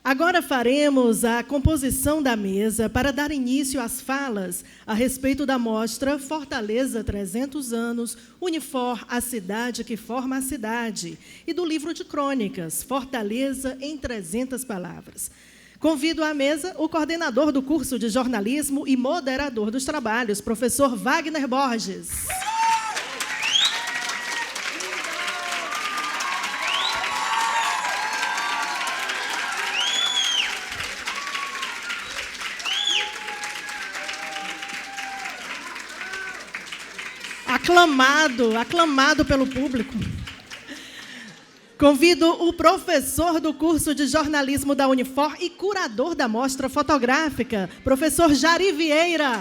Agora faremos a composição da mesa para dar início às falas a respeito da mostra Fortaleza 300 anos, Unifor, a cidade que forma a cidade, e do livro de crônicas, Fortaleza em 300 palavras. Convido à mesa o coordenador do curso de jornalismo e moderador dos trabalhos, professor Wagner Borges. Aclamado pelo público. Convido o professor do curso de jornalismo da Unifor e curador da mostra fotográfica, professor Jari Vieira.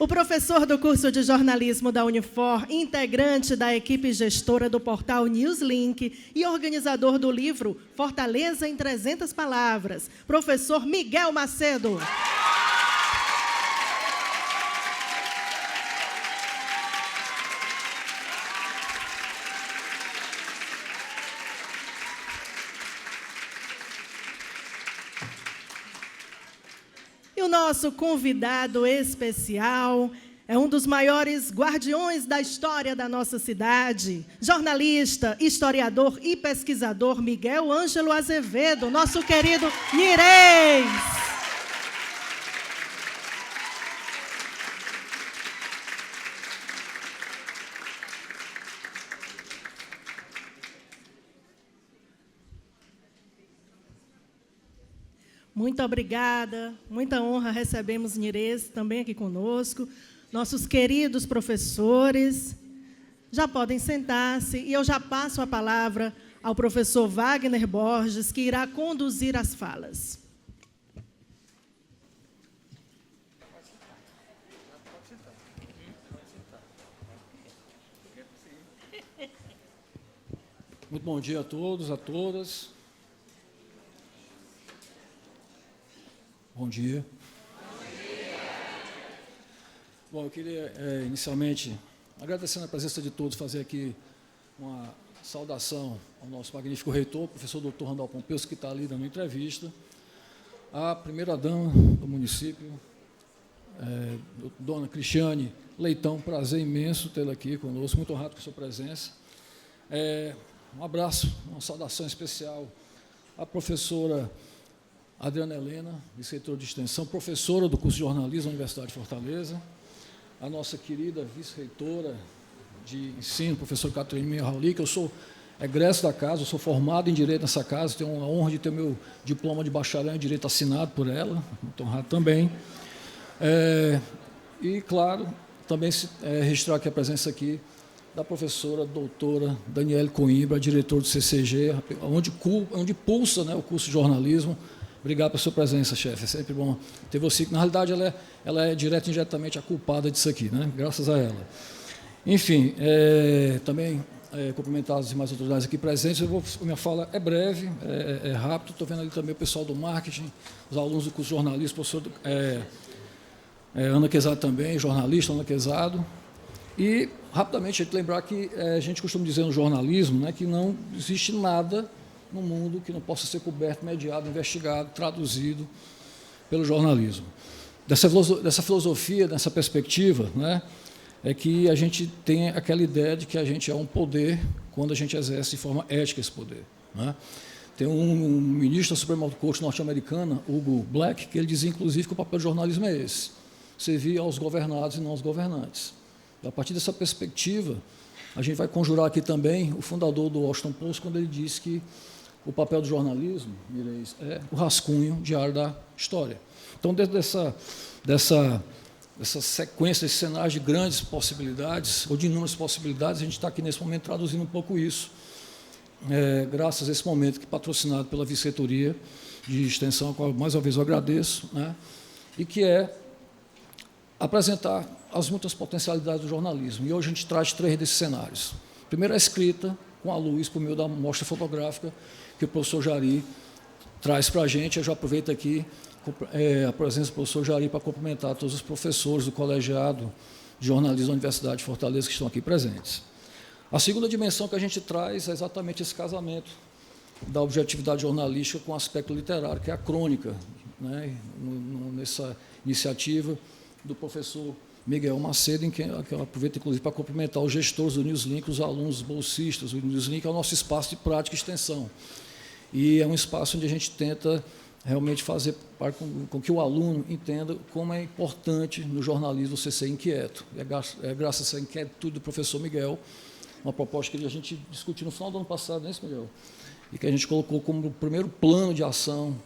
O professor do curso de jornalismo da Unifor, integrante da equipe gestora do portal Newslink e organizador do livro Fortaleza em 300 palavras, professor Miguel Macedo. E o nosso convidado especial é um dos maiores guardiões da história da nossa cidade, jornalista, historiador e pesquisador Miguel Ângelo Azevedo, nosso querido Nirês. Muito obrigada, muita honra recebemos Nirês também aqui conosco, nossos queridos professores. Já podem sentar-se e eu já passo a palavra ao professor Wagner Borges, que irá conduzir as falas. Muito bom dia a todos, a todas. Bom dia. Bom, eu queria, inicialmente, agradecendo a presença de todos, fazer aqui uma saudação ao nosso magnífico reitor, professor Dr. Randall Pompeu, que está ali dando entrevista, à primeira-dama do município, dona Cristiane Leitão, prazer imenso tê-la aqui conosco, muito honrado com a sua presença. Um abraço, uma saudação especial à professora Adriana Helena, vice-reitora de extensão, professora do curso de jornalismo da Universidade de Fortaleza, a nossa querida vice-reitora de ensino, professora Catarina Rauli, que eu sou egresso da casa, eu sou formado em Direito nessa casa, tenho a honra de ter meu diploma de bacharel em Direito assinado por ela, muito honrado também. E, claro, também registrar aqui a presença aqui da professora doutora Daniele Coimbra, diretora do CCG, onde pulsa, né, o curso de jornalismo. Obrigado pela sua presença, chefe. É sempre bom ter você. Na realidade, ela é direta e indiretamente a culpada disso aqui, né? Graças a ela. Enfim, também cumprimentar as demais autoridades aqui presentes. Minha fala é breve, é rápido. Estou vendo ali também o pessoal do marketing, os alunos do curso de jornalismo, professor Ana Quezado também, jornalista Ana Quezado. E, rapidamente, a gente lembrar que a gente costuma dizer no jornalismo, né, que não existe nada no mundo que não possa ser coberto, mediado, investigado, traduzido pelo jornalismo. Dessa filosofia, dessa perspectiva, né, é que a gente tem aquela ideia de que a gente é um poder quando a gente exerce de forma ética esse poder, né? Tem um ministro da Suprema Corte norte-americana, Hugo Black, que ele dizia, inclusive, que o papel do jornalismo é esse, servir aos governados e não aos governantes. A partir dessa perspectiva, a gente vai conjurar aqui também o fundador do Washington Post, quando ele disse que o papel do jornalismo, Nirês, é o rascunho diário da história. Então, dentro dessa sequência, desse cenário de grandes possibilidades, ou de inúmeras possibilidades, a gente está aqui nesse momento traduzindo um pouco isso, graças a esse momento que é patrocinado pela Vice-Reitoria de Extensão, a qual mais uma vez eu agradeço, né, e que é apresentar as muitas potencialidades do jornalismo. E hoje a gente traz 3 desses cenários. Primeiro, a escrita, com a luz, por meio da mostra fotográfica, que o professor Jari traz para a gente. Eu já aproveito aqui a presença do professor Jari para cumprimentar todos os professores do colegiado de jornalismo da Universidade de Fortaleza que estão aqui presentes. A segunda dimensão que a gente traz é exatamente esse casamento da objetividade jornalística com o aspecto literário, que é a crônica, né, nessa iniciativa do professor Miguel Macedo, em que eu aproveito, inclusive, para cumprimentar os gestores do Newslink, os alunos, os bolsistas. O Newslink é o nosso espaço de prática e extensão. E é um espaço onde a gente tenta realmente fazer com que o aluno entenda como é importante no jornalismo você ser inquieto. É graças a essa inquietude do professor Miguel, uma proposta que a gente discutiu no final do ano passado, não é isso, Miguel? E que a gente colocou como primeiro plano de ação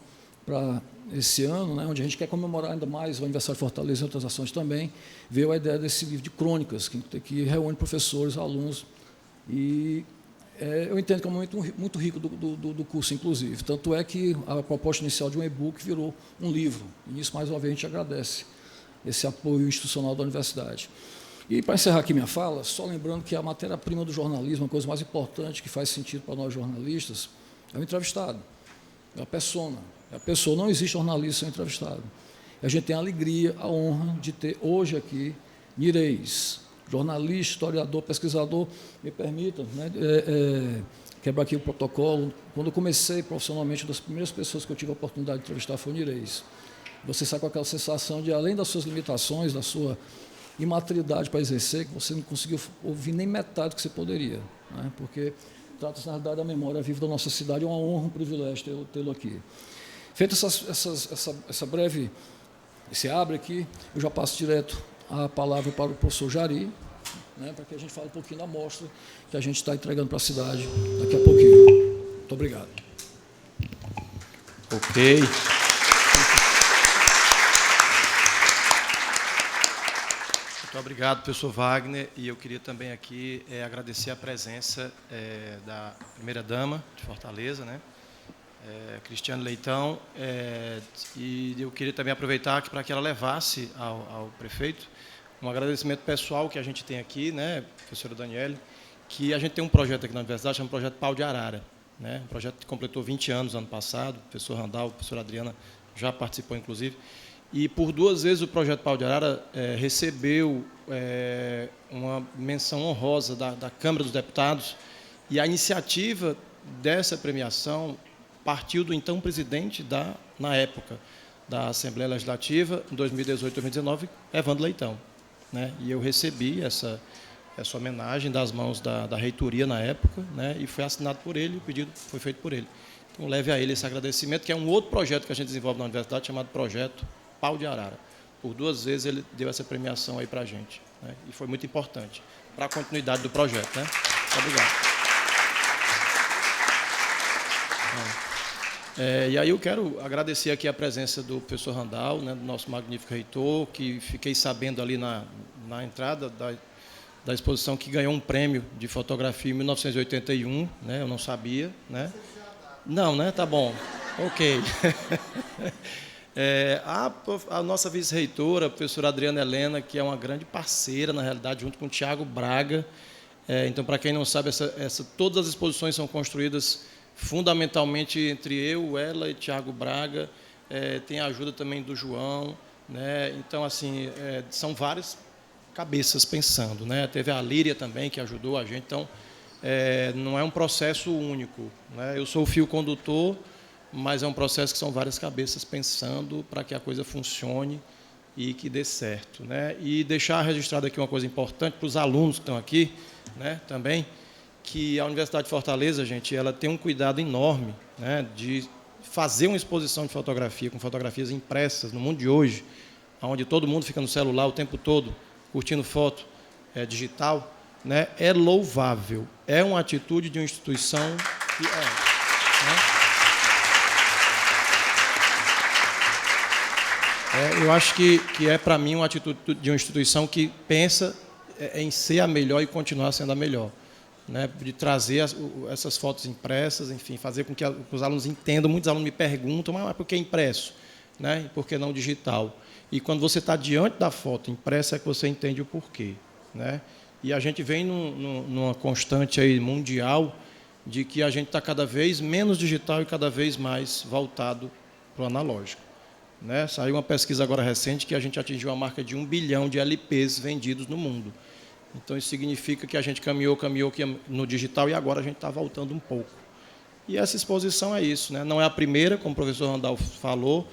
para esse ano, né, onde a gente quer comemorar ainda mais o aniversário de Fortaleza e outras ações também, veio a ideia desse livro de crônicas, que reúne professores, alunos, e eu entendo que é um momento muito rico do curso, inclusive. Tanto é que a proposta inicial de um e-book virou um livro, e nisso, mais uma vez, a gente agradece esse apoio institucional da universidade. E, para encerrar aqui minha fala, só lembrando que a matéria-prima do jornalismo, a coisa mais importante que faz sentido para nós jornalistas, é o entrevistado, é a persona. A pessoa, não existe jornalista sem entrevistado. A gente tem a alegria, a honra de ter hoje aqui Nireis, jornalista, historiador, pesquisador. Me permitam, né, quebrar aqui o protocolo. Quando eu comecei profissionalmente, uma das primeiras pessoas que eu tive a oportunidade de entrevistar foi o Nireis. Você sai com aquela sensação de, além das suas limitações, da sua imaturidade para exercer, que você não conseguiu ouvir nem metade do que você poderia, né, porque trata-se, na realidade, da memória viva da nossa cidade. É uma honra, um privilégio tê-lo aqui. Feito essa breve, esse abre aqui, eu já passo direto a palavra para o professor Jari, né, para que a gente fale um pouquinho da mostra que a gente está entregando para a cidade daqui a pouquinho. Muito obrigado. Ok. Muito obrigado, professor Wagner, e eu queria também aqui agradecer a presença da primeira-dama de Fortaleza, né? Cristiane Leitão, e eu queria também aproveitar para que ela levasse ao prefeito um agradecimento pessoal que a gente tem aqui, né, professora Daniele, que a gente tem um projeto aqui na universidade, chama Projeto Pau de Arara, né, um projeto que completou 20 anos ano passado, o professor Randall, a professora Adriana já participou, inclusive, e por 2 vezes o Projeto Pau de Arara recebeu uma menção honrosa da Câmara dos Deputados, e a iniciativa dessa premiação partiu do então presidente na época da Assembleia Legislativa, em 2018 e 2019, Evandro Leitão, né? E eu recebi essa homenagem das mãos da reitoria na época, né? E foi assinado por ele, o pedido foi feito por ele. Então, leve a ele esse agradecimento, que é um outro projeto que a gente desenvolve na universidade, chamado Projeto Pau de Arara. Por 2 vezes ele deu essa premiação aí para a gente, né? E foi muito importante para a continuidade do projeto, né? Muito obrigado. E aí eu quero agradecer aqui a presença do professor Randall, né, do nosso magnífico reitor, que fiquei sabendo ali na entrada da exposição que ganhou um prêmio de fotografia em 1981, né, eu não sabia, né? Não, né? Tá bom. Ok. A nossa vice-reitora, a professora Adriana Helena, que é uma grande parceira, na realidade, junto com o Tiago Braga. Então, para quem não sabe, todas as exposições são construídas fundamentalmente entre eu, ela e Tiago Braga, tem a ajuda também do João, né? Então, assim, são várias cabeças pensando, né? Teve a Líria também, que ajudou a gente, então, não é um processo único, né? Eu sou o fio condutor, mas é um processo que são várias cabeças pensando para que a coisa funcione e que dê certo, né? E deixar registrado aqui uma coisa importante para os alunos que estão aqui, né, também, que a Universidade de Fortaleza, gente, ela tem um cuidado enorme, né, de fazer uma exposição de fotografia, com fotografias impressas no mundo de hoje, onde todo mundo fica no celular o tempo todo, curtindo foto digital, né, é louvável. É uma atitude de uma instituição que eu acho que para mim, uma atitude de uma instituição que pensa em ser a melhor e continuar sendo a melhor, né, de trazer essas fotos impressas, enfim, fazer com que os alunos entendam. Muitos alunos me perguntam, mas por que impresso, né, e por que não digital? E quando você está diante da foto impressa é que você entende o porquê, né? E a gente vem numa constante aí mundial de que a gente está cada vez menos digital e cada vez mais voltado para o analógico. Né? Saiu uma pesquisa agora recente que a gente atingiu a marca de 1 bilhão de LPs vendidos no mundo. Então, isso significa que a gente caminhou no digital e agora a gente está voltando um pouco. E essa exposição é isso. Né? Não é a primeira, como o professor Randolfo falou.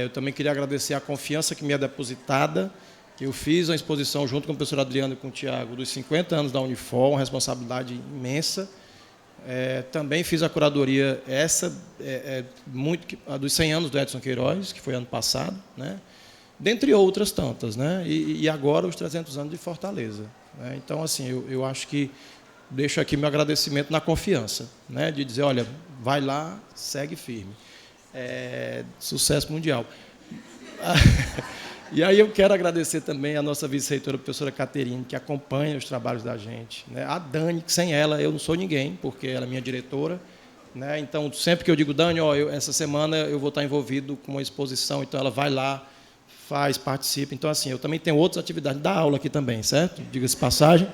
Eu também queria agradecer a confiança que me é depositada. Eu fiz a exposição junto com o professor Adriano e com o Tiago dos 50 anos da Unifor, uma responsabilidade imensa. Também fiz a curadoria dos 100 anos do Edson Queiroz, que foi ano passado, né? Dentre outras tantas, né? E agora os 300 anos de Fortaleza. Né? Então, assim, eu acho que deixo aqui meu agradecimento na confiança, né? De dizer, olha, vai lá, segue firme. Sucesso mundial. E aí eu quero agradecer também a nossa vice-reitora, a professora Caterine, que acompanha os trabalhos da gente. Né? A Dani, que sem ela eu não sou ninguém, porque ela é minha diretora. Né? Então, sempre que eu digo, Dani, essa semana eu vou estar envolvido com uma exposição, então ela vai lá, faz, participa. Então, assim, eu também tenho outras atividades, dá aula aqui também, certo? Diga-se passagem.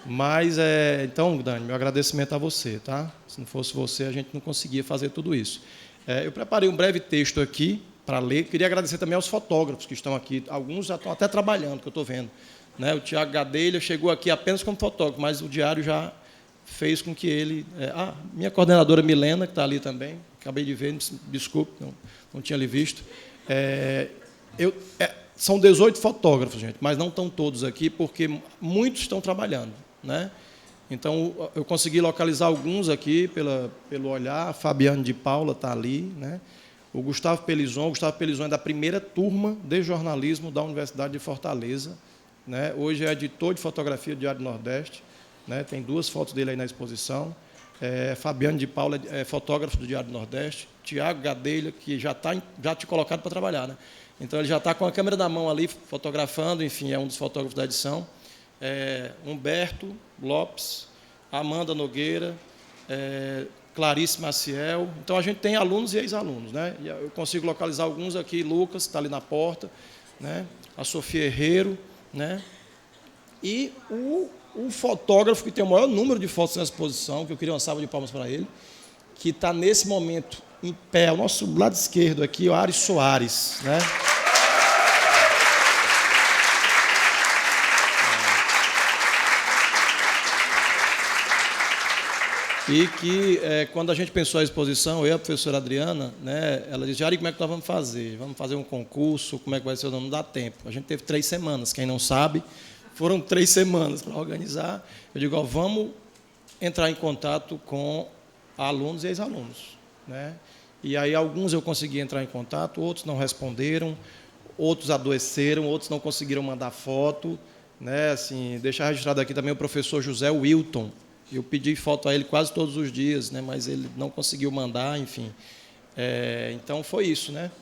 Mas, então, Dani, meu agradecimento a você. Tá? Se não fosse você, a gente não conseguia fazer tudo isso. Eu preparei um breve texto aqui, para ler. Queria agradecer também aos fotógrafos que estão aqui. Alguns já estão até trabalhando, que eu estou vendo. Né? O Tiago Gadelha chegou aqui apenas como fotógrafo, mas o diário já fez com que ele... minha coordenadora Milena, que está ali também, acabei de ver, desculpe, não tinha lhe visto. São 18 fotógrafos, gente, mas não estão todos aqui, porque muitos estão trabalhando. Né? Então, eu consegui localizar alguns aqui pelo olhar. A Fabiane de Paula está ali, né? O Gustavo Pelizon é da primeira turma de jornalismo da Universidade de Fortaleza. Né? Hoje é editor de fotografia do Diário do Nordeste. Né? Tem 2 fotos dele aí na exposição. Fabiano de Paula é fotógrafo do Diário do Nordeste. Tiago Gadelha, que já te colocado para trabalhar. Né? Então, ele já está com a câmera na mão ali, fotografando, enfim, é um dos fotógrafos da edição. Humberto Lopes, Amanda Nogueira, Clarice Maciel. Então, a gente tem alunos e ex-alunos. Né? E eu consigo localizar alguns aqui. Lucas, está ali na porta. Né? A Sofia Herrero. Né? E o fotógrafo que tem o maior número de fotos nessa exposição, que eu queria uma salva de palmas para ele, que está, nesse momento, em pé, ao nosso lado esquerdo aqui, o Ari Soares. Né? E que, quando a gente pensou a exposição, eu e a professora Adriana, né, ela disse, Ari, como é que nós vamos fazer? Vamos fazer um concurso? Como é que vai ser? Não dá tempo. A gente teve 3 semanas, quem não sabe, foram 3 semanas para organizar. Eu digo, vamos entrar em contato com alunos e ex-alunos. Né? E aí alguns eu consegui entrar em contato, outros não responderam, outros adoeceram, outros não conseguiram mandar foto. Né? Assim, deixar registrado aqui também o professor José Wilton. Eu pedi foto a ele quase todos os dias, né, mas ele não conseguiu mandar, enfim. Então, foi isso. Né?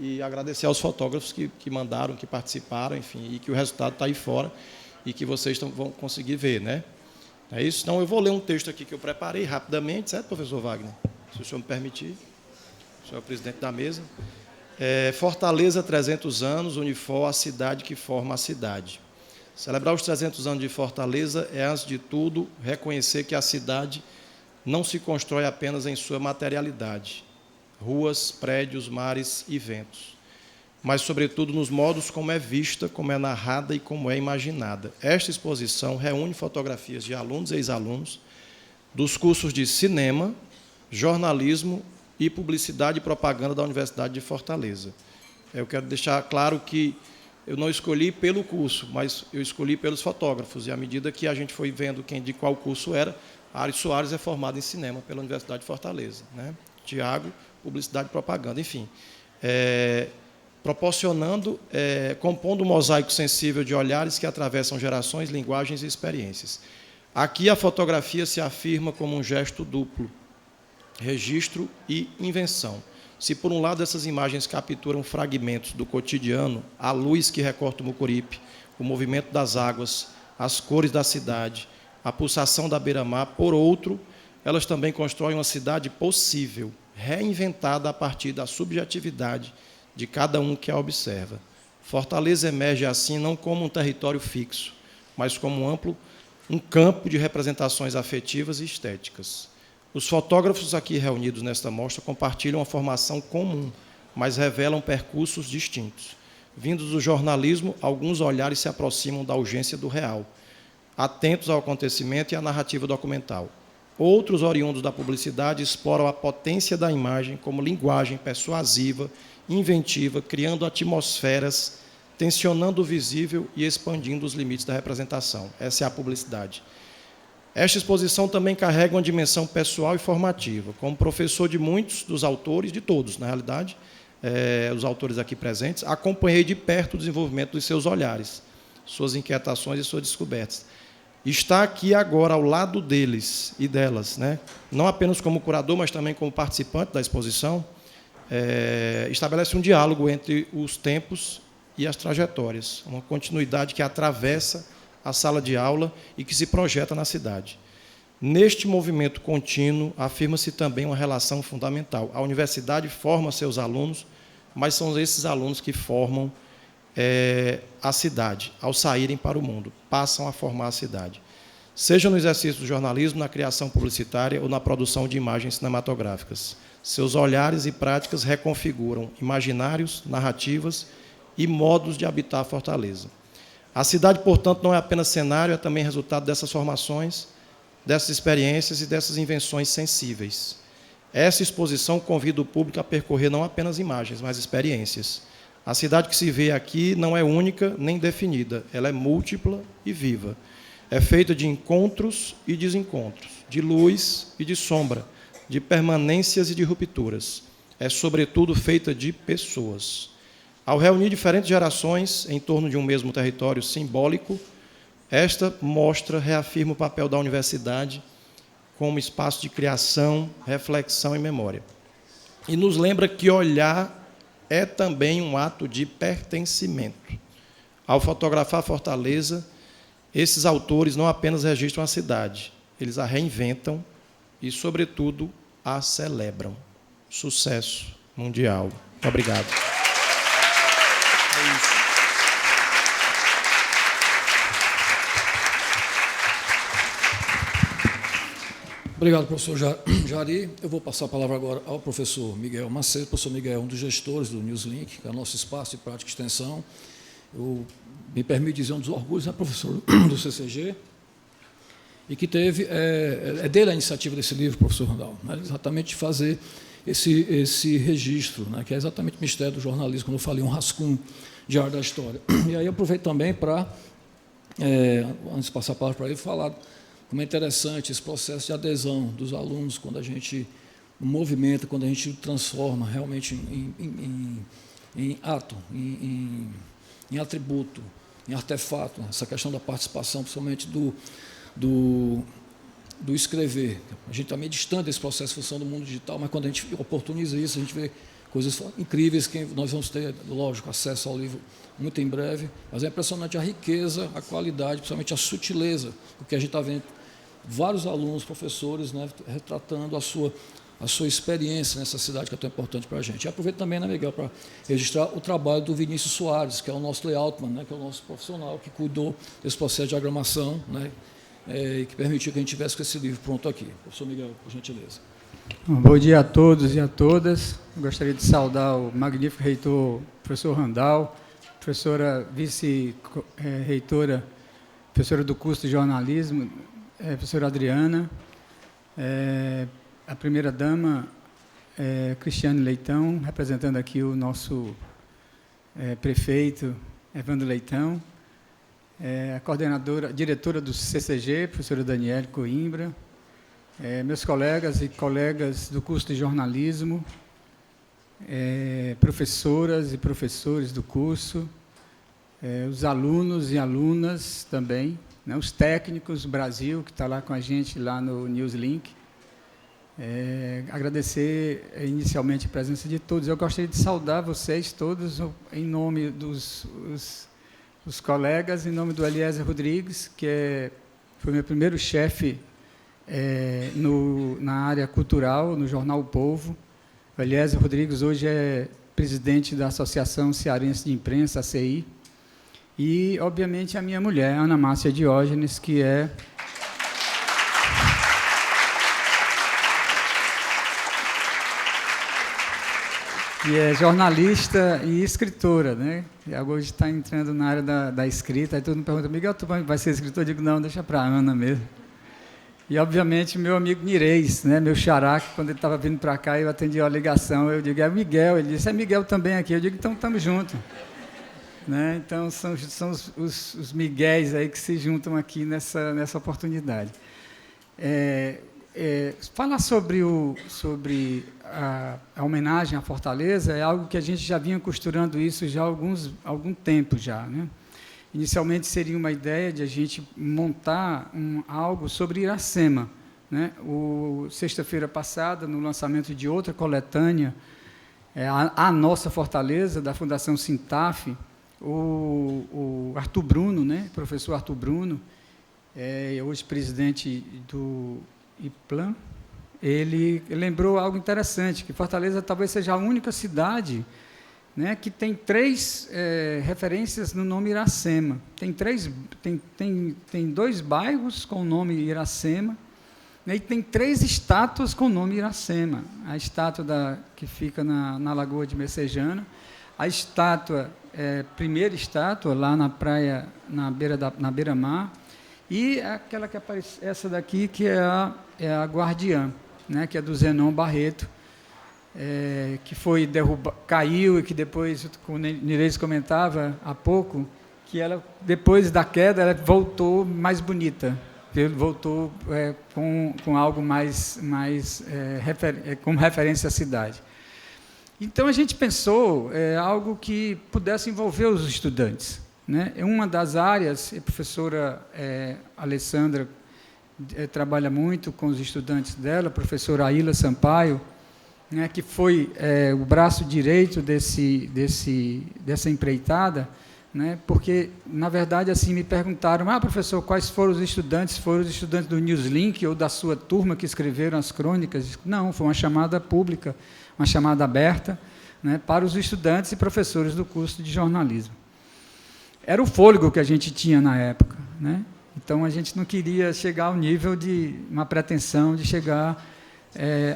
E agradecer aos fotógrafos que mandaram, que participaram, enfim, e que o resultado está aí fora e que vocês vão conseguir ver. Né? É isso? Então, eu vou ler um texto aqui que eu preparei rapidamente, certo, professor Wagner? Se o senhor me permitir. O senhor é o presidente da mesa. Fortaleza, 300 anos, Unifor, a cidade que forma a cidade. Celebrar os 300 anos de Fortaleza é, antes de tudo, reconhecer que a cidade não se constrói apenas em sua materialidade, ruas, prédios, mares e ventos, mas, sobretudo, nos modos como é vista, como é narrada e como é imaginada. Esta exposição reúne fotografias de alunos e ex-alunos dos cursos de cinema, jornalismo e publicidade e propaganda da Universidade de Fortaleza. Eu quero deixar claro que eu não escolhi pelo curso, mas eu escolhi pelos fotógrafos. E, à medida que a gente foi vendo de qual curso era, Ari Soares é formado em cinema pela Universidade de Fortaleza. Né? Tiago, publicidade e propaganda. Enfim, compondo um mosaico sensível de olhares que atravessam gerações, linguagens e experiências. Aqui a fotografia se afirma como um gesto duplo, registro e invenção. Se, por um lado, essas imagens capturam fragmentos do cotidiano, a luz que recorta o Mucuripe, o movimento das águas, as cores da cidade, a pulsação da beira-mar, por outro, elas também constroem uma cidade possível, reinventada a partir da subjetividade de cada um que a observa. Fortaleza emerge, assim, não como um território fixo, mas como um amplo um campo de representações afetivas e estéticas. Os fotógrafos aqui reunidos nesta mostra compartilham uma formação comum, mas revelam percursos distintos. Vindos do jornalismo, alguns olhares se aproximam da urgência do real, atentos ao acontecimento e à narrativa documental. Outros, oriundos da publicidade, exploram a potência da imagem como linguagem persuasiva, inventiva, criando atmosferas, tensionando o visível e expandindo os limites da representação. Essa é a publicidade. Esta exposição também carrega uma dimensão pessoal e formativa. Como professor de muitos dos autores, de todos, na realidade, os autores aqui presentes, acompanhei de perto o desenvolvimento dos seus olhares, suas inquietações e suas descobertas. Está aqui agora ao lado deles e delas, né? Não apenas como curador, mas também como participante da exposição, estabelece um diálogo entre os tempos e as trajetórias, uma continuidade que atravessa a sala de aula e que se projeta na cidade. Neste movimento contínuo, afirma-se também uma relação fundamental. A universidade forma seus alunos, mas são esses alunos que formam a cidade, ao saírem para o mundo, passam a formar a cidade. Seja no exercício do jornalismo, na criação publicitária ou na produção de imagens cinematográficas. Seus olhares e práticas reconfiguram imaginários, narrativas e modos de habitar a Fortaleza. A cidade, portanto, não é apenas cenário, é também resultado dessas formações, dessas experiências e dessas invenções sensíveis. Essa exposição convida o público a percorrer não apenas imagens, mas experiências. A cidade que se vê aqui não é única nem definida, ela é múltipla e viva. É feita de encontros e desencontros, de luz e de sombra, de permanências e de rupturas. É, sobretudo, feita de pessoas. Ao reunir diferentes gerações em torno de um mesmo território simbólico, esta mostra reafirma o papel da universidade como espaço de criação, reflexão e memória. E nos lembra que olhar é também um ato de pertencimento. Ao fotografar Fortaleza, esses autores não apenas registram a cidade, eles a reinventam e, sobretudo, a celebram. Sucesso mundial. Muito obrigado. Obrigado, professor Jari. Eu vou passar a palavra agora ao professor Miguel Macedo. O professor Miguel é um dos gestores do Newslink, que é o nosso espaço de prática e extensão. Me permite dizer, um dos orgulhos, professor do CCG, e que teve, dele a iniciativa desse livro, professor Randall, né, exatamente de fazer esse registro, né, que é exatamente o mistério do jornalismo, quando eu falei um rascunho diário da história. E aí eu aproveito também para, antes de passar a palavra para ele, falar como é interessante esse processo de adesão dos alunos, quando a gente movimenta, quando a gente transforma realmente em ato, em atributo, em artefato, essa questão da participação, principalmente do escrever. A gente está meio distante desse processo de função do mundo digital, mas quando a gente oportuniza isso, a gente vê coisas incríveis que nós vamos ter, lógico, acesso ao livro muito em breve, mas é impressionante a riqueza, a qualidade, principalmente a sutileza, porque a gente está vendo vários alunos, professores, né, retratando a sua experiência nessa cidade que é tão importante para a gente. E aproveito também, né, Miguel, para registrar o trabalho do Vinícius Soares, que é o nosso layoutman, né, que é o nosso profissional que cuidou desse processo de diagramação, né, e que permitiu que a gente tivesse com esse livro pronto aqui. Professor Miguel, por gentileza. Bom dia a todos e a todas. Eu gostaria de saudar o magnífico reitor, professor Randall, professora vice-reitora, professora do curso de jornalismo, professora Adriana, a primeira-dama, Cristiane Leitão, representando aqui o nosso prefeito, Evandro Leitão, a coordenadora, diretora do CCG, professora Daniele Coimbra, meus colegas e colegas do curso de jornalismo, professoras e professores do curso, os alunos e alunas também, né, os técnicos, o Brasil, que está lá com a gente, lá no Newslink. Agradecer inicialmente a presença de todos. Eu gostaria de saudar vocês todos em nome dos colegas, em nome do Eliezer Rodrigues, que foi meu primeiro chefe na área cultural, no jornal O Povo. O Eliezer Rodrigues hoje é presidente da Associação Cearense de Imprensa, ACI. E, obviamente, a minha mulher, Ana Márcia Diógenes, que é que é jornalista e escritora, né? E hoje está entrando na área da escrita. Aí todo mundo pergunta, Miguel, tu vai ser escritor? Eu digo, não, deixa para a Ana mesmo. E, obviamente, meu amigo Nireis, né, meu xará, que quando ele estava vindo para cá, eu atendi a ligação, eu digo, é Miguel. Ele disse, é Miguel também aqui. Eu digo, então estamos juntos. Né? Então, são os Miguéis aí que se juntam aqui nessa oportunidade. Falar sobre a homenagem à Fortaleza é algo que a gente já vinha costurando isso já há algum tempo já, né? Inicialmente seria uma ideia de a gente montar algo sobre Iracema, né? Sexta-feira passada, no lançamento de outra coletânea, a Nossa Fortaleza, da Fundação Sintaf, o Arthur Bruno, né? Professor Arthur Bruno, hoje presidente do IPLAN, ele lembrou algo interessante, que Fortaleza talvez seja a única cidade, né, que tem 3 referências no nome Iracema. Tem 2 bairros com o nome Iracema, né, e tem 3 estátuas com o nome Iracema. A estátua que fica na Lagoa de Messejana, a estátua, primeira estátua, lá na praia, na beira-mar, e aquela que aparece, essa daqui, que é a Guardiã, né, que é do Zenon Barreto, que foi caiu e que depois, como o Nireis comentava há pouco, que ela, depois da queda, ela voltou mais bonita, voltou com algo mais como referência à cidade. Então, a gente pensou algo que pudesse envolver os estudantes, né? Uma das áreas, a professora Alessandra trabalha muito com os estudantes dela, a professora Aila Sampaio, né, que foi o braço direito dessa empreitada, né, porque, na verdade, assim, me perguntaram, professor, quais foram os estudantes? Foram os estudantes do Newslink ou da sua turma que escreveram as crônicas? Não, foi uma chamada pública, uma chamada aberta, né, para os estudantes e professores do curso de jornalismo. Era o fôlego que a gente tinha na época, né? Então, a gente não queria chegar ao nível de uma pretensão de chegar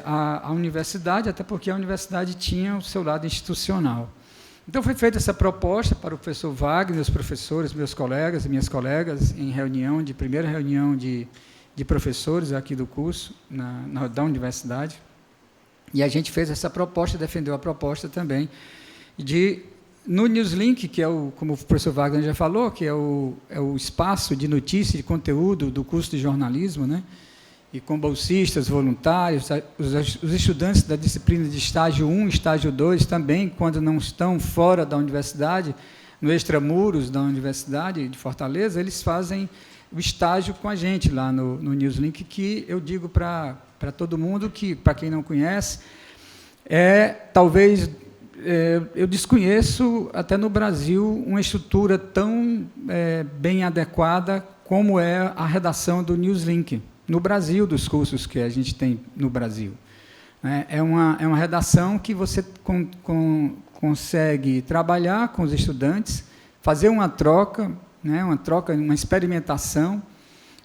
à universidade, até porque a universidade tinha o seu lado institucional. Então, foi feita essa proposta para o professor Wagner, os professores, meus colegas e minhas colegas, em primeira reunião de professores aqui do curso, da universidade, e a gente fez essa proposta, defendeu a proposta também, no Newslink, que como o professor Wagner já falou, que é o espaço de notícia e de conteúdo do curso de jornalismo, né? E com bolsistas, voluntários, os estudantes da disciplina de estágio 1, estágio 2, também, quando não estão fora da universidade, no extramuros da Universidade de Fortaleza, eles fazem o estágio com a gente lá no Newslink, que eu digo para todo mundo, que, para quem não conhece, talvez... eu desconheço, até no Brasil, uma estrutura tão bem adequada como é a redação do Newslink, no Brasil, dos cursos que a gente tem no Brasil. É uma redação que você consegue trabalhar com os estudantes, fazer uma troca, né, uma experimentação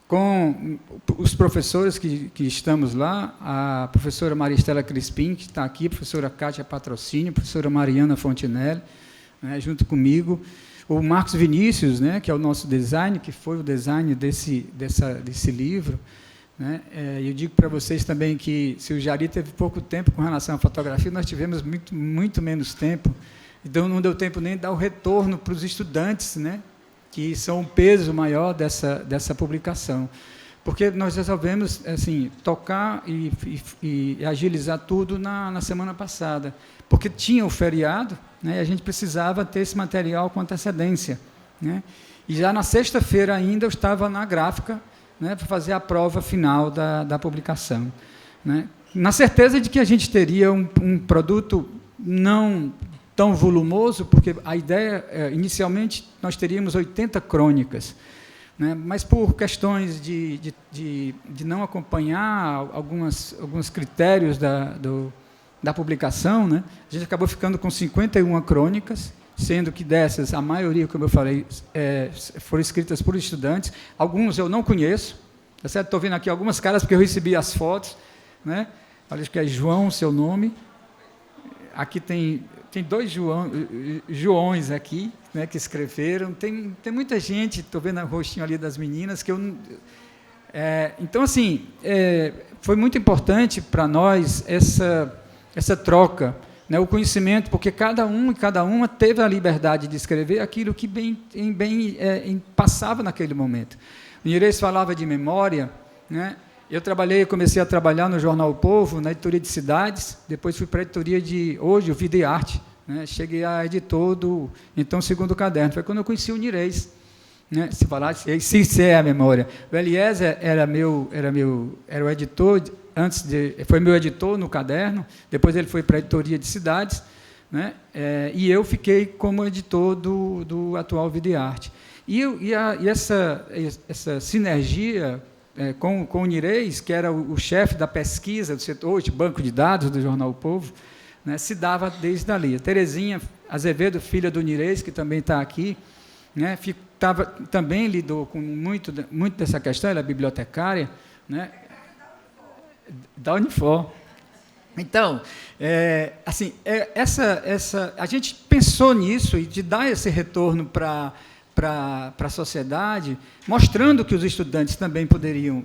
com os professores que estamos lá, a professora Maristela Crispim, que está aqui, a professora Kátia Patrocínio, a professora Mariana Fontinelli, né, junto comigo, o Marcos Vinícius, né, que é o nosso design, que foi o design desse livro. Né? Eu digo para vocês também que, se o Jari teve pouco tempo com relação à fotografia, nós tivemos muito menos tempo, então não deu tempo nem de dar o retorno para os estudantes, né, que são o peso maior dessa publicação. Porque nós resolvemos assim, tocar e agilizar tudo na semana passada, porque tinha o feriado, né, e a gente precisava ter esse material com antecedência. Né? E já na sexta-feira ainda eu estava na gráfica, né, para fazer a prova final da publicação. Né? Na certeza de que a gente teria um produto não tão volumoso, porque a ideia, inicialmente, nós teríamos 80 crônicas, né? Mas por questões de não acompanhar alguns critérios da publicação, né? A gente acabou ficando com 51 crônicas, sendo que dessas, a maioria, como eu falei, foram escritas por estudantes. Alguns eu não conheço, tá certo? Estou vendo aqui algumas caras, porque eu recebi as fotos, né? Acho que é João, seu nome. Aqui tem tem 2 Joões aqui, né, que escreveram, tem muita gente, estou vendo o rostinho ali das meninas, que eu... então, assim, foi muito importante para nós essa troca, né, o conhecimento, porque cada um e cada uma teve a liberdade de escrever aquilo que bem passava naquele momento. O Nirês falava de memória, né? Eu comecei a trabalhar no Jornal O Povo, na editoria de cidades, depois fui para a editoria de, hoje, o Vida e Arte, né? Cheguei a editor do, então, segundo caderno, foi quando eu conheci o Nirês, né? Se falar, se é a memória. O Eliezer era o editor, foi meu editor no caderno, depois ele foi para a editoria de cidades, né? E eu fiquei como editor do atual Vida e Arte. E essa sinergia com o Nirês, que era o chefe da pesquisa do setor, hoje, banco de dados do Jornal O Povo, né, se dava desde ali. A Terezinha Azevedo, filha do Nirês, que também está aqui, né, também lidou com muito dessa questão, ela é bibliotecária, né, da Unifor. Então, assim, a gente pensou nisso, e de dar esse retorno para a sociedade, mostrando que os estudantes também poderiam,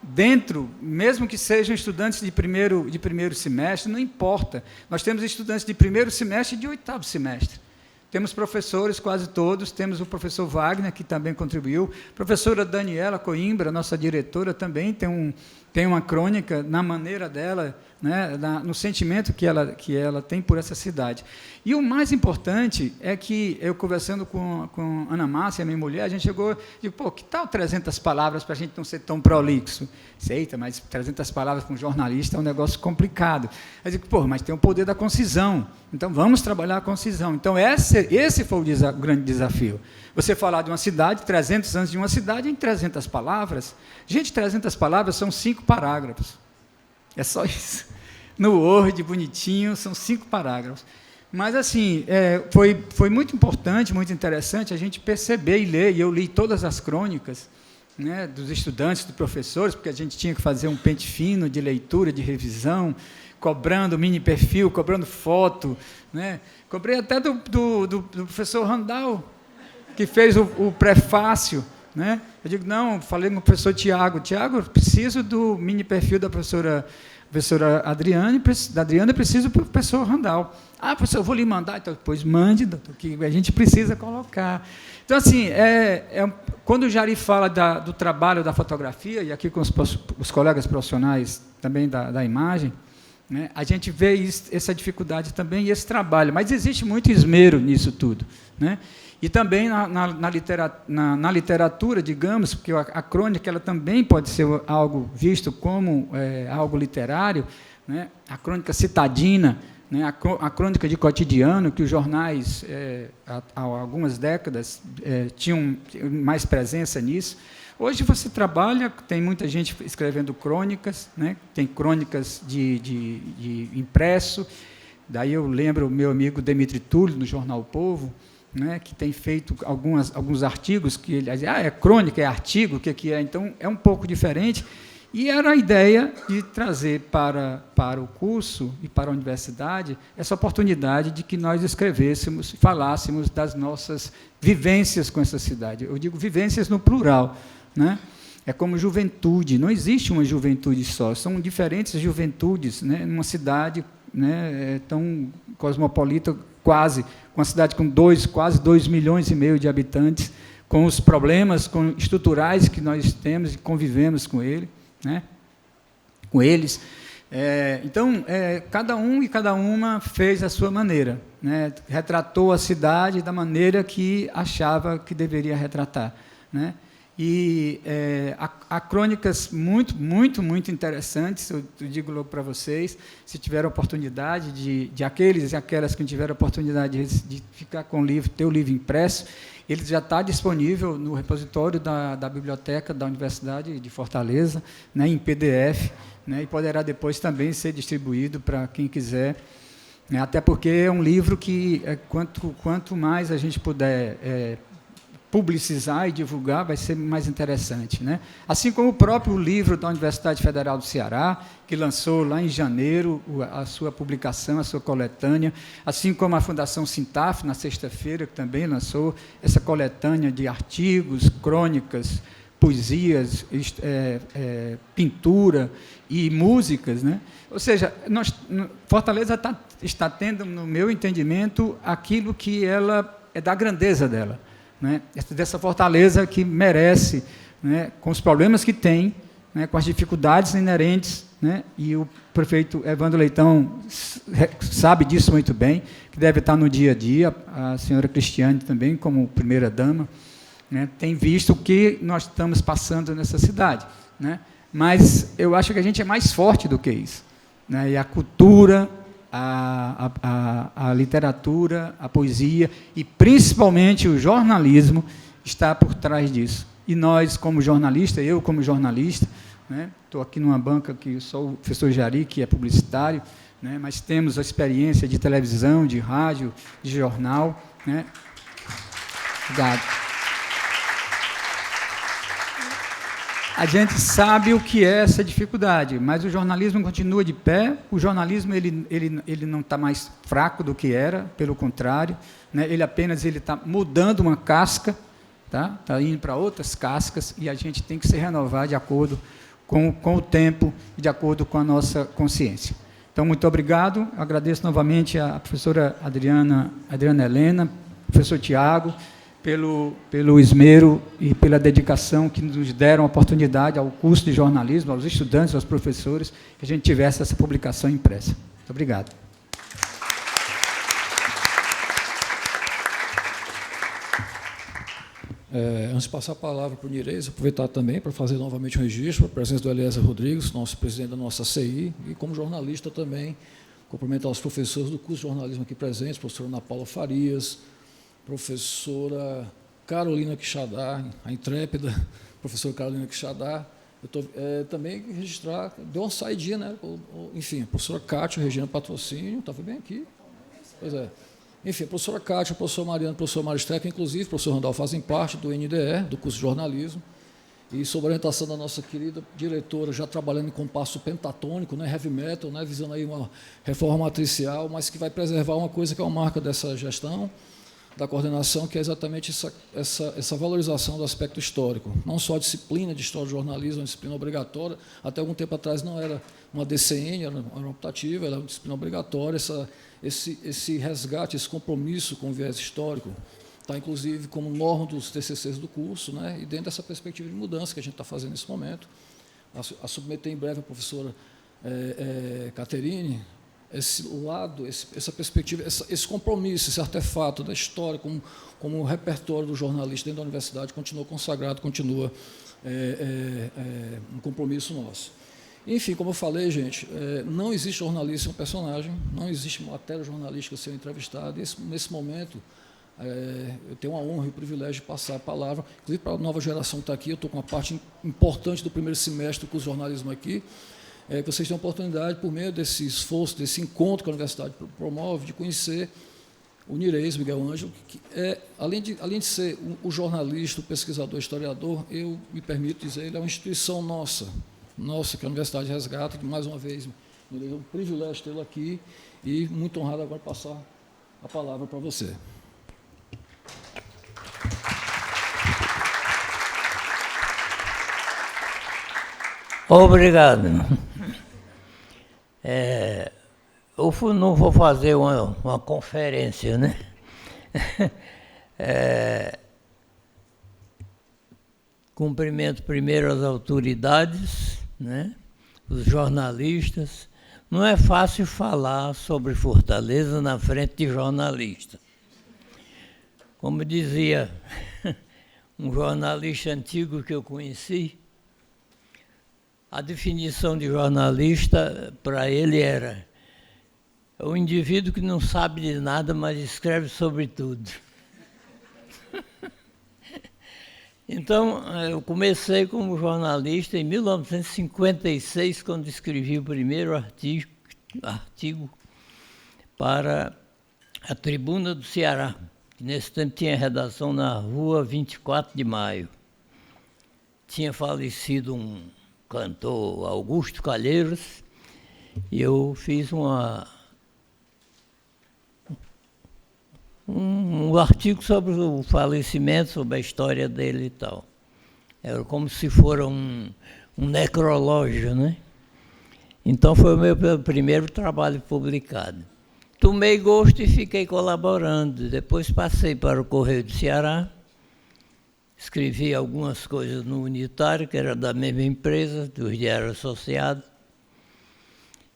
dentro, mesmo que sejam estudantes de primeiro semestre, não importa. Nós temos estudantes de primeiro semestre e de 8º semestre. Temos professores, quase todos, temos o professor Wagner, que também contribuiu, a professora Daniela Coimbra, nossa diretora, também tem uma crônica na maneira dela, né, no sentimento que ela tem por essa cidade. E o mais importante é que, eu conversando com Ana Márcia, minha mulher, a gente chegou e digo, pô, que tal 300 palavras para a gente não ser tão prolixo? Eita, mas 300 palavras para um jornalista é um negócio complicado. Eu digo, pô, mas tem o poder da concisão, então vamos trabalhar a concisão. Então, esse foi o grande desafio. Você falar de uma cidade, 300 anos de uma cidade, em 300 palavras. Gente, 300 palavras são 5 parágrafos. É só isso. No Word, bonitinho, são 5 parágrafos. Mas, assim, foi muito importante, muito interessante a gente perceber e ler, e eu li todas as crônicas, né, dos estudantes, dos professores, porque a gente tinha que fazer um pente fino de leitura, de revisão, cobrando mini perfil, cobrando foto, né? Cobrei até do professor Randall, que fez o prefácio, né? Eu digo, não, falei com o professor Tiago, eu preciso do mini perfil da professora Adriana, preciso do professor Randall. Ah, professor, eu vou lhe mandar, então depois mande, doutor, que a gente precisa colocar. Então, assim, quando o Jari fala do trabalho da fotografia, e aqui com os colegas profissionais também da imagem, né, a gente vê essa dificuldade também e esse trabalho, mas existe muito esmero nisso tudo, né? E também na literatura, digamos, porque a crônica ela também pode ser algo visto como algo literário, né? A crônica citadina, né? A crônica de cotidiano, que os jornais, há algumas décadas, tinham mais presença nisso. Hoje você trabalha, tem muita gente escrevendo crônicas, né? Tem crônicas de impresso. Daí eu lembro o meu amigo Demetri Túlio, no Jornal O Povo, né, que tem feito alguns artigos que ele diz, é crônica, é artigo, o que é? Então, é um pouco diferente. E era a ideia de trazer para o curso e para a universidade essa oportunidade de que nós escrevêssemos, falássemos das nossas vivências com essa cidade. Eu digo vivências no plural, né? É como juventude, não existe uma juventude só, são diferentes juventudes, né, numa cidade, né, tão cosmopolita, quase, uma cidade com quase 2,5 milhões de habitantes, com os problemas estruturais que nós temos e convivemos com eles. Então, cada um e cada uma fez a sua maneira, né, retratou a cidade da maneira que achava que deveria retratar, né? E há crônicas muito, muito, muito interessantes, eu digo logo para vocês, se tiver oportunidade, de aqueles e aquelas que tiveram oportunidade de ficar com o livro, ter o livro impresso, ele já está disponível no repositório da biblioteca da Universidade de Fortaleza, né, em PDF, né, e poderá depois também ser distribuído para quem quiser, né, até porque é um livro que, quanto mais a gente puder publicizar e divulgar, vai ser mais interessante, né? Assim como o próprio livro da Universidade Federal do Ceará, que lançou lá em janeiro a sua publicação, a sua coletânea, assim como a Fundação Sintaf, na sexta-feira, que também lançou essa coletânea de artigos, crônicas, poesias, pintura e músicas, né? Ou seja, Fortaleza está tendo, no meu entendimento, aquilo que ela é da grandeza dela, né? Dessa fortaleza que merece, né, com os problemas que tem, né, com as dificuldades inerentes, né, e o prefeito Evandro Leitão sabe disso muito bem, que deve estar no dia a dia, a senhora Cristiane também, como primeira-dama, né, tem visto o que nós estamos passando nessa cidade, né, mas eu acho que a gente é mais forte do que isso, né, e a cultura, a literatura, a poesia e, principalmente, o jornalismo está por trás disso. E nós, como jornalista, eu como jornalista, né, estou aqui numa banca que sou o professor Jari, que é publicitário, né, mas temos a experiência de televisão, de rádio, de jornal. Né. Obrigado. A gente sabe o que é essa dificuldade, mas o jornalismo continua de pé, o jornalismo ele não está mais fraco do que era, pelo contrário, né, ele está mudando uma casca, está indo para outras cascas, e a gente tem que se renovar de acordo com o tempo e de acordo com a nossa consciência. Então, muito obrigado, agradeço novamente à professora Adriana Helena, professor Tiago, pelo esmero e pela dedicação que nos deram a oportunidade ao curso de jornalismo, aos estudantes, aos professores, que a gente tivesse essa publicação impressa. Muito obrigado. Antes de passar a palavra para o Nirez, aproveitar também para fazer novamente um registro, a presença do Eliezer Rodrigues, nosso presidente da nossa CI, e como jornalista também, cumprimentar os professores do curso de jornalismo aqui presentes, professora Ana Paula Farias, professora Carolina Quixadá, a intrépida professora Carolina Quixadá. Eu também registrar, deu uma saidinha, né? Enfim, a professora Cátia, Regina Patrocínio, estava bem aqui. Pois é. Enfim, a professora Cátia, a professora Mariana, a professora Maristeca, inclusive, o professor Randall fazem parte do NDE, do curso de jornalismo, e sob a orientação da nossa querida diretora, já trabalhando em compasso pentatônico, né, heavy metal, né, visando aí uma reforma matricial, mas que vai preservar uma coisa que é uma marca dessa gestão, da coordenação, que é exatamente essa valorização do aspecto histórico. Não só a disciplina de História do Jornalismo, uma disciplina obrigatória, até algum tempo atrás não era uma DCN, era uma optativa, era uma disciplina obrigatória, esse resgate, esse compromisso com o viés histórico, está, inclusive, como norma dos TCCs do curso, né, e dentro dessa perspectiva de mudança que a gente está fazendo nesse momento, a submeter em breve a professora Caterine, esse lado, essa perspectiva, esse compromisso, esse artefato da história como repertório do jornalista dentro da universidade continua consagrado, continua um compromisso nosso. Enfim, como eu falei, gente, não existe jornalista sem um personagem, não existe matéria jornalística sem um entrevistado, e nesse momento eu tenho a honra e o privilégio de passar a palavra, inclusive para a nova geração que está aqui, eu estou com uma parte importante do primeiro semestre do curso de jornalismo aqui, que vocês têm a oportunidade, por meio desse esforço, desse encontro que a universidade promove, de conhecer o Nirez Miguel Ângelo, que além de ser o jornalista, o pesquisador, o historiador, eu me permito dizer, ele é uma instituição nossa, que a Universidade resgata, que, mais uma vez, é um privilégio tê-lo aqui, e muito honrado agora passar a palavra para você. Obrigado. Eu não vou fazer uma conferência, né? Cumprimento primeiro as autoridades, né? Os jornalistas. Não é fácil falar sobre Fortaleza na frente de jornalista. Como dizia um jornalista antigo que eu conheci, a definição de jornalista, para ele, era o indivíduo que não sabe de nada, mas escreve sobre tudo. Então, eu comecei como jornalista em 1956, quando escrevi o primeiro artigo para a Tribuna do Ceará, Nesse tempo tinha redação na rua 24 de Maio. Tinha falecido um cantor, Augusto Calheiros, e eu fiz um artigo sobre o falecimento, sobre a história dele e tal. Era como se fosse um necrológio, né? Então foi o meu primeiro trabalho publicado. Tomei gosto e fiquei colaborando. Depois passei para o Correio do Ceará, escrevi algumas coisas no Unitário, que era da mesma empresa, dos Diários Associados.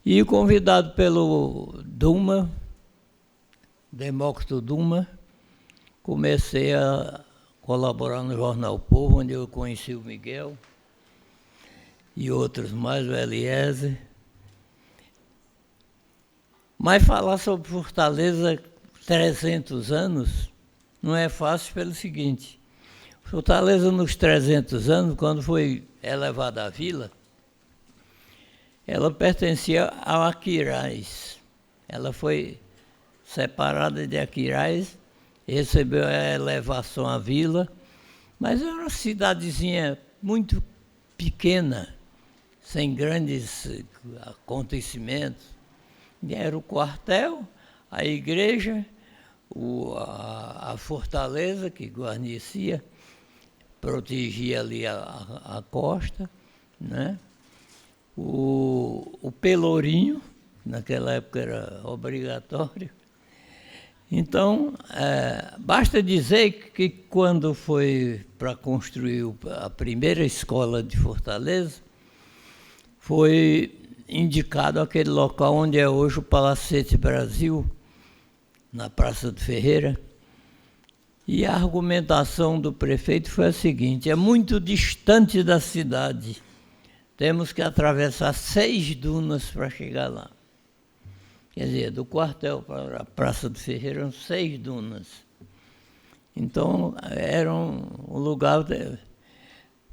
E convidado pelo Duma, Demócrito Duma, comecei a colaborar no Jornal Povo, onde eu conheci o Miguel e outros mais, o Eliezer. Mas falar sobre Fortaleza 300 anos não é fácil pelo seguinte. Fortaleza, nos 300 anos, quando foi elevada à vila, ela pertencia ao Aquiraz. Ela foi separada de Aquiraz, recebeu a elevação à vila, mas era uma cidadezinha muito pequena, sem grandes acontecimentos. Era o quartel, a igreja, a fortaleza que guarnecia, protegia ali a costa, né? O pelourinho, naquela época era obrigatório. Então, basta dizer que quando foi para construir a primeira escola de Fortaleza, foi indicado aquele local onde é hoje o Palacete Brasil, na Praça do Ferreira. E a argumentação do prefeito foi a seguinte: é muito distante da cidade, temos que atravessar 6 dunas para chegar lá. Quer dizer, do quartel para a Praça do Ferreira eram 6 dunas. Então, era um lugar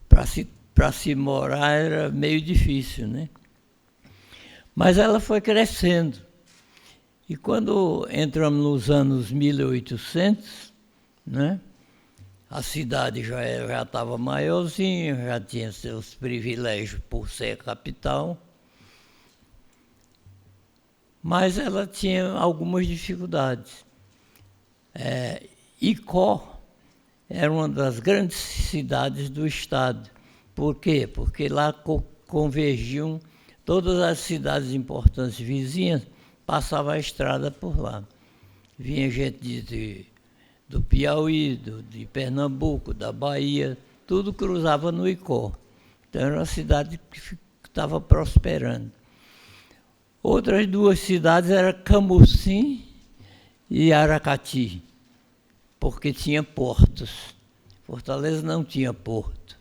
para se morar, era meio difícil, né? Mas ela foi crescendo. E quando entramos nos anos 1800, né, a cidade já estava maiorzinha, já tinha seus privilégios por ser capital, mas ela tinha algumas dificuldades. Icó era uma das grandes cidades do estado. Por quê? Porque lá convergiam todas as cidades importantes vizinhas, passava a estrada por lá. Vinha gente do Piauí, de Pernambuco, da Bahia, tudo cruzava no Icó. Então era uma cidade que estava prosperando. Outras 2 cidades eram Camusim e Aracati, porque tinha portos. Fortaleza não tinha porto.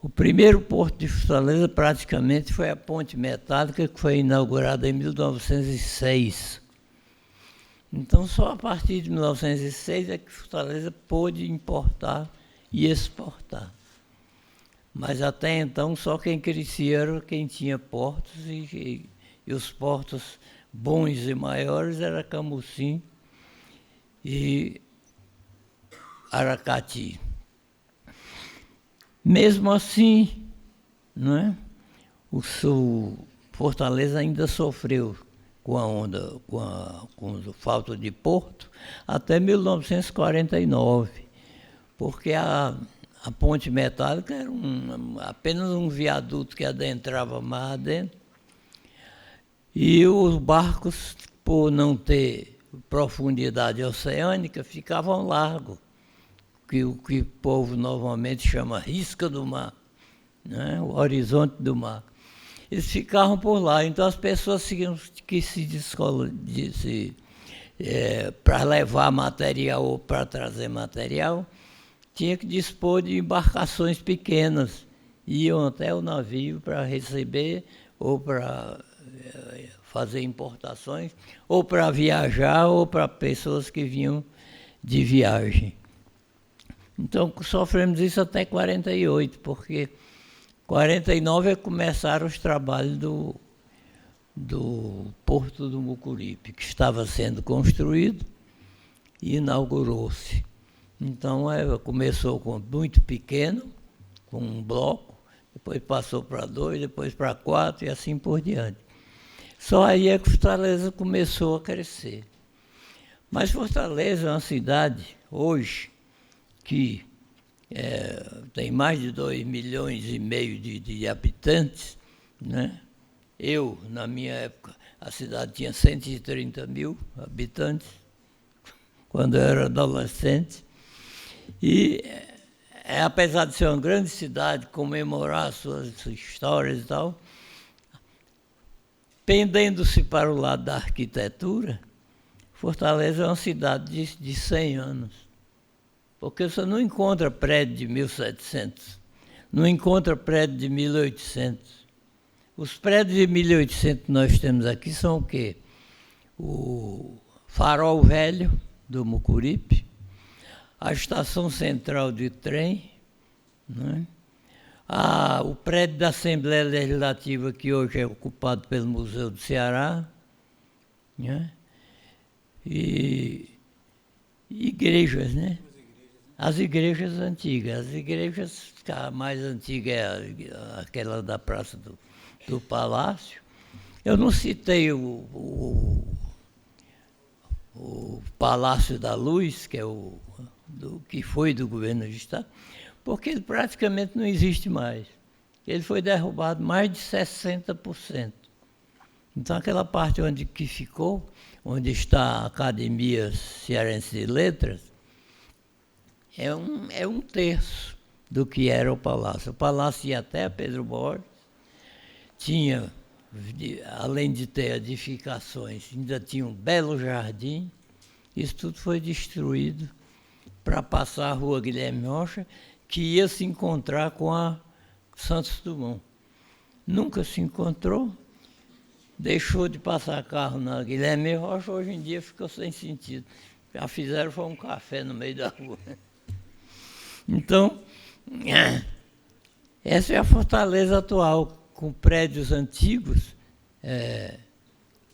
O primeiro porto de Fortaleza praticamente foi a Ponte Metálica, que foi inaugurada em 1906. Então, só a partir de 1906 é que Fortaleza pôde importar e exportar. Mas até então, só quem crescia era quem tinha portos, e os portos bons e maiores eram Camusim e Aracati. Mesmo assim, né, o Fortaleza ainda sofreu com a onda, com a falta de porto, até 1949, porque a ponte metálica era apenas um viaduto que adentrava mais adentro, e os barcos, por não ter profundidade oceânica, ficavam largos, o que o povo normalmente chama risca do mar, né? O horizonte do mar. Eles ficavam por lá, então as pessoas tinham que para levar material ou para trazer material, tinha que dispor de embarcações pequenas, iam até o navio para receber ou para fazer importações, ou para viajar, ou para pessoas que vinham de viagem. Então, sofremos isso até 48, porque 49 começaram os trabalhos do Porto do Mucuripe, que estava sendo construído, e inaugurou-se. Então, começou com muito pequeno, com um bloco, depois passou para 2, depois para 4 e assim por diante. Só aí é que Fortaleza começou a crescer. Mas Fortaleza é uma cidade, hoje, que tem mais de 2,5 milhões de habitantes, né? Eu, na minha época, a cidade tinha 130 mil habitantes, quando eu era adolescente. E, apesar de ser uma grande cidade, comemorar suas histórias e tal, pendendo-se para o lado da arquitetura, Fortaleza é uma cidade de 100 anos. Porque você não encontra prédio de 1700, não encontra prédio de 1800. Os prédios de 1800 que nós temos aqui são o quê? O Farol Velho, do Mucuripe, a Estação Central de Trem, né? O prédio da Assembleia Legislativa, que hoje é ocupado pelo Museu do Ceará, né? E igrejas, né? As igrejas antigas. As igrejas, a mais antiga é aquela da Praça do Palácio. Eu não citei o Palácio da Luz, que é que foi do governo do Estado, porque ele praticamente não existe mais. Ele foi derrubado mais de 60%. Então, aquela parte que ficou, onde está a Academia Cearense de Letras, é um terço do que era o palácio. O palácio ia até Pedro Borges, tinha, além de ter edificações, ainda tinha um belo jardim. Isso tudo foi destruído para passar a Rua Guilherme Rocha, que ia se encontrar com a Santos Dumont. Nunca se encontrou, deixou de passar carro na Guilherme Rocha, hoje em dia ficou sem sentido. Já fizeram foi um café no meio da rua. Então, essa é a Fortaleza atual, com prédios antigos.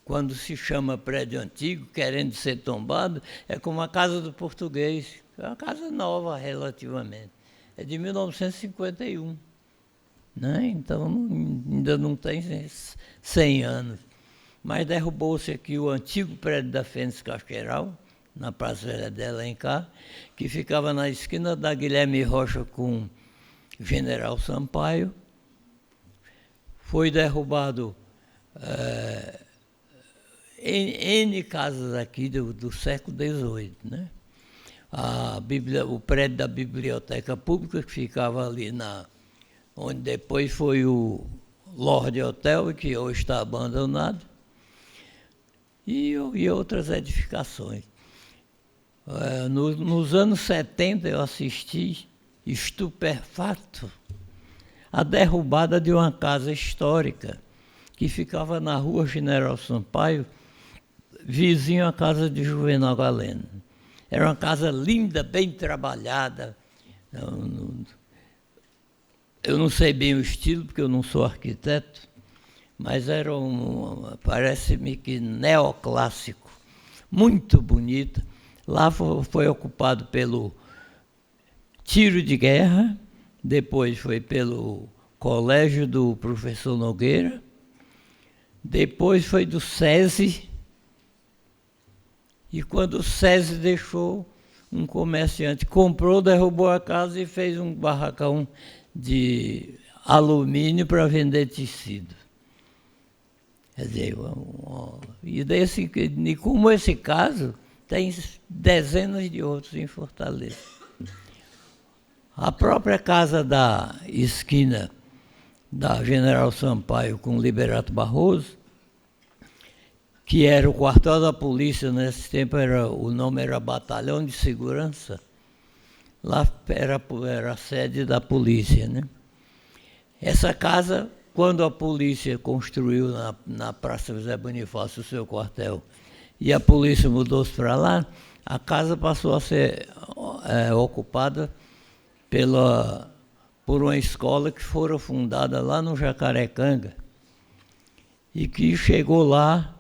Quando se chama prédio antigo, querendo ser tombado, é como a Casa do Português. É uma casa nova, relativamente. É de 1951. Né? Então, ainda não tem 100 anos. Mas derrubou-se aqui o antigo prédio da Fênix Casqueiral, na Praça Velha de Alencar, que ficava na esquina da Guilherme Rocha com General Sampaio. Foi derrubado N casas aqui do século XVIII, né? O prédio da Biblioteca Pública, que ficava ali onde depois foi o Lorde Hotel, que hoje está abandonado, e outras edificações. Nos anos 70 eu assisti, estupefato, a derrubada de uma casa histórica que ficava na Rua General Sampaio, vizinho à casa de Juvenal Galeno. Era uma casa linda, bem trabalhada. Eu não sei bem o estilo, porque eu não sou arquiteto, mas era parece-me que neoclássico, muito bonita. Lá foi ocupado pelo tiro de guerra, depois foi pelo colégio do professor Nogueira, depois foi do SESI, e quando o SESI deixou, um comerciante comprou, derrubou a casa e fez um barracão de alumínio para vender tecido. Quer dizer, e como esse caso, tem dezenas de outros em Fortaleza. A própria casa da esquina da General Sampaio com Liberato Barroso, que era o quartel da polícia, nesse tempo o nome era Batalhão de Segurança, lá era a sede da polícia, né? Essa casa, quando a polícia construiu na Praça José Bonifácio o seu quartel e a polícia mudou-se para lá, a casa passou a ser ocupada por uma escola que fora fundada lá no Jacarecanga e que chegou lá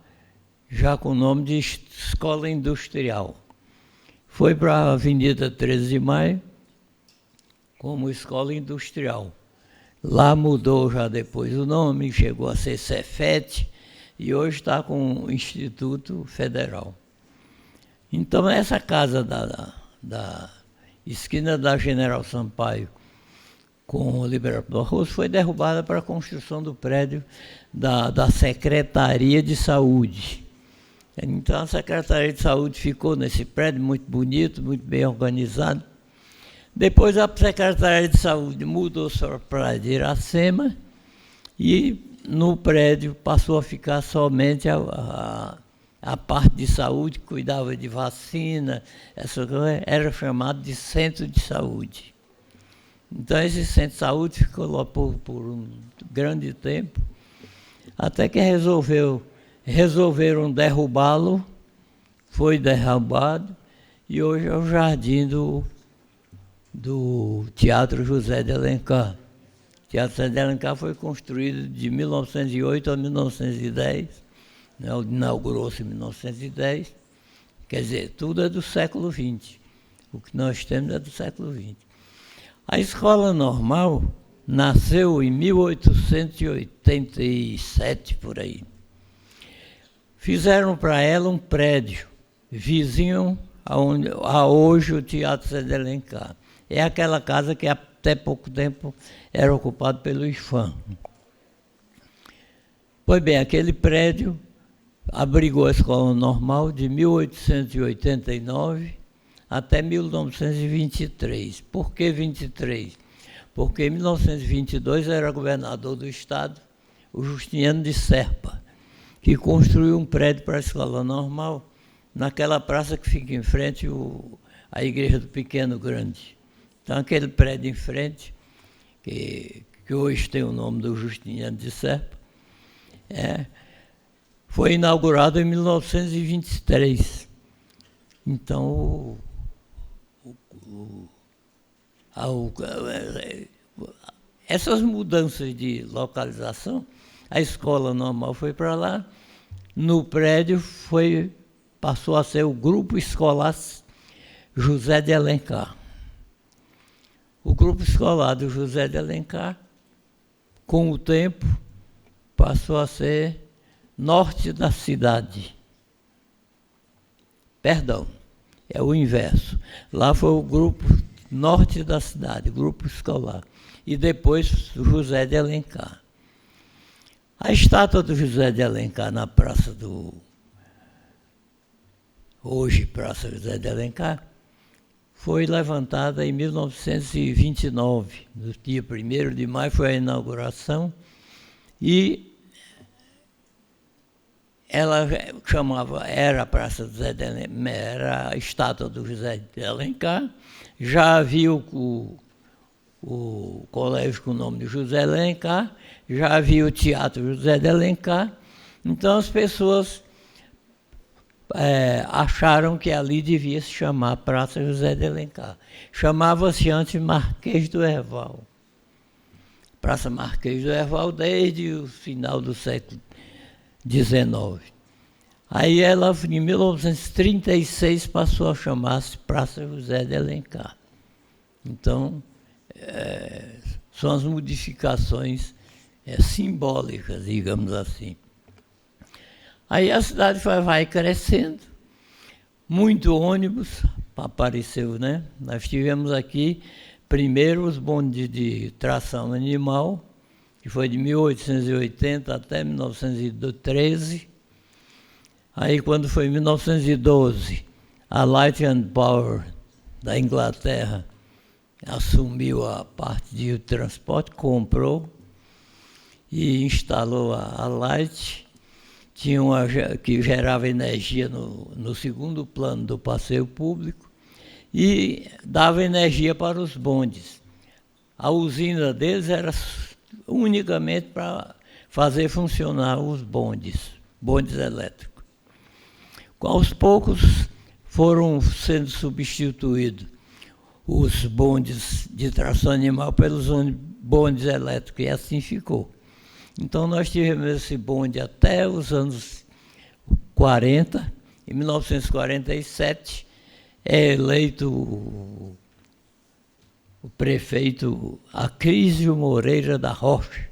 já com o nome de Escola Industrial. foi para a Avenida 13 de Maio como escola industrial. Lá mudou já depois o nome, chegou a ser Cefet, e hoje está com o Instituto Federal. Então, essa casa da esquina da General Sampaio com o Liberal Barroso foi derrubada para a construção do prédio da Secretaria de Saúde. Então, a Secretaria de Saúde ficou nesse prédio muito bonito, muito bem organizado. Depois, a Secretaria de Saúde mudou para Iracema e no prédio passou a ficar somente a parte de saúde, que cuidava de vacina, essa coisa, era chamado de Centro de Saúde. Então, esse Centro de Saúde ficou lá por um grande tempo, até que resolveram derrubá-lo, foi derrubado, e hoje é o jardim do Teatro José de Alencar. O Teatro José de Alencar foi construído de 1908 a 1910, né, inaugurou-se em 1910, quer dizer, tudo é do século XX. O que nós temos é do século XX. A Escola Normal nasceu em 1887, por aí. Fizeram para ela um prédio vizinho a hoje o Teatro José de Alencar. É aquela casa que até pouco tempo era ocupada pelo IFAM. Pois bem, aquele prédio abrigou a Escola Normal de 1889 até 1923. Por que 23? Porque em 1922 era governador do estado o Justiniano de Serpa, que construiu um prédio para a Escola Normal naquela praça que fica em frente à Igreja do Pequeno Grande. Então, aquele prédio em frente, que hoje tem o nome do Justiniano de Serpa, foi inaugurado em 1923. Então, essas mudanças de localização, a Escola Normal foi para lá, no prédio passou a ser o Grupo Escolar José de Alencar. O Grupo Escolar do José de Alencar, com o tempo, passou a ser norte da cidade. Perdão, é o inverso. Lá foi o grupo norte da cidade, grupo escolar. E depois o José de Alencar. A estátua do José de Alencar na Praça hoje Praça José de Alencar, foi levantada em 1929. No dia 1º de maio foi a inauguração e ela era a Praça José de Alencar, era a estátua do José de Alencar, já havia o colégio com o nome de José Alencar, já havia o Teatro José de Alencar, então as pessoas acharam que ali devia se chamar Praça José de Alencar. Chamava-se antes Marquês do Herval. Praça Marquês do Herval desde o final do século XIX. Aí ela, em 1936, passou a chamar-se Praça José de Alencar. Então, são as modificações simbólicas, digamos assim. Aí a cidade vai crescendo, muito ônibus apareceu, né? Nós tivemos aqui, primeiro, os bondes de tração animal, que foi de 1880 até 1913. Aí, quando foi em 1912, a Light and Power da Inglaterra assumiu a parte de transporte, comprou e instalou a Light. Tinha que gerava energia no segundo plano do passeio público e dava energia para os bondes. A usina deles era unicamente para fazer funcionar os bondes elétricos. Aos poucos foram sendo substituídos os bondes de tração animal pelos bondes elétricos, e assim ficou. Então, nós tivemos esse bonde até os anos 40. Em 1947, é eleito o prefeito Acrísio Moreira da Rocha,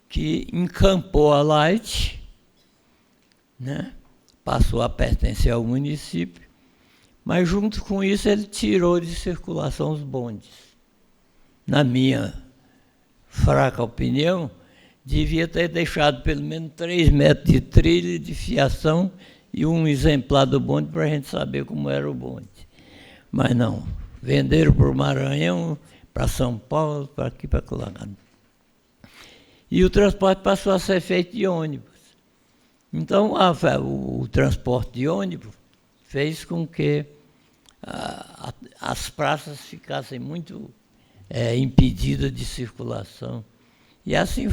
que encampou a Light, né? Passou a pertencer ao município, mas junto com isso ele tirou de circulação os bondes. Na minha fraca opinião, devia ter deixado pelo menos 3 metros de trilha de fiação e um exemplar do bonde para a gente saber como era o bonde. Mas não, venderam para o Maranhão, para São Paulo, para aqui, para lá. E o transporte passou a ser feito de ônibus. Então, o transporte de ônibus fez com que as praças ficassem muito impedidas de circulação. E assim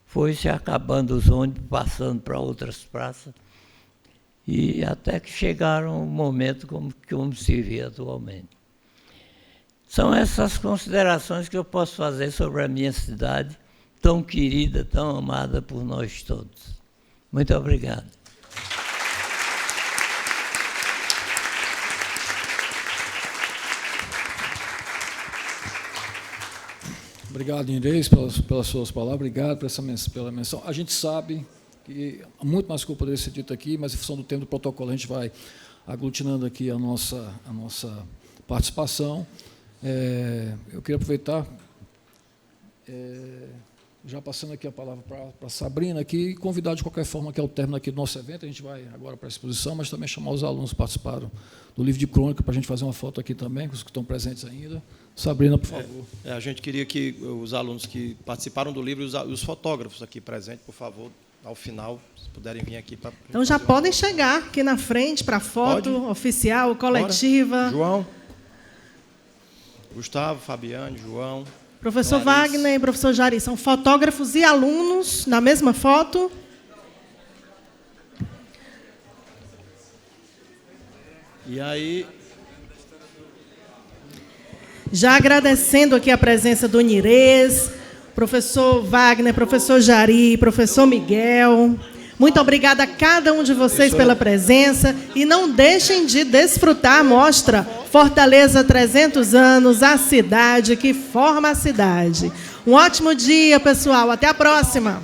foi se acabando os ônibus, passando para outras praças, e até que chegaram o momento como se vê atualmente. São essas considerações que eu posso fazer sobre a minha cidade, tão querida, tão amada por nós todos. Muito obrigado. Obrigado, Inês, pelas suas palavras. Obrigado pela menção. A gente sabe que há muito mais que poderia ser dito aqui, mas em função do tempo do protocolo, a gente vai aglutinando aqui a nossa participação. Eu queria aproveitar, já passando aqui a palavra para a Sabrina, aqui, e convidar de qualquer forma que é o término aqui do nosso evento. A gente vai agora para a exposição, mas também chamar os alunos que participaram do livro de crônica para a gente fazer uma foto aqui também, com os que estão presentes ainda. Sabrina, por favor. A gente queria que os alunos que participaram do livro e os fotógrafos aqui presentes, por favor, ao final, se puderem vir aqui para... Então já podem chegar aqui na frente para a foto oficial, coletiva. Bora. João, Gustavo, Fabiane, João... Professor Wagner e professor Jari, são fotógrafos e alunos na mesma foto? E aí... Já agradecendo aqui a presença do Nirês, professor Wagner, professor Jari, professor Miguel. Muito obrigada a cada um de vocês pela presença e não deixem de desfrutar a mostra Fortaleza 300 anos, a cidade que forma a cidade. Um ótimo dia, pessoal. Até a próxima.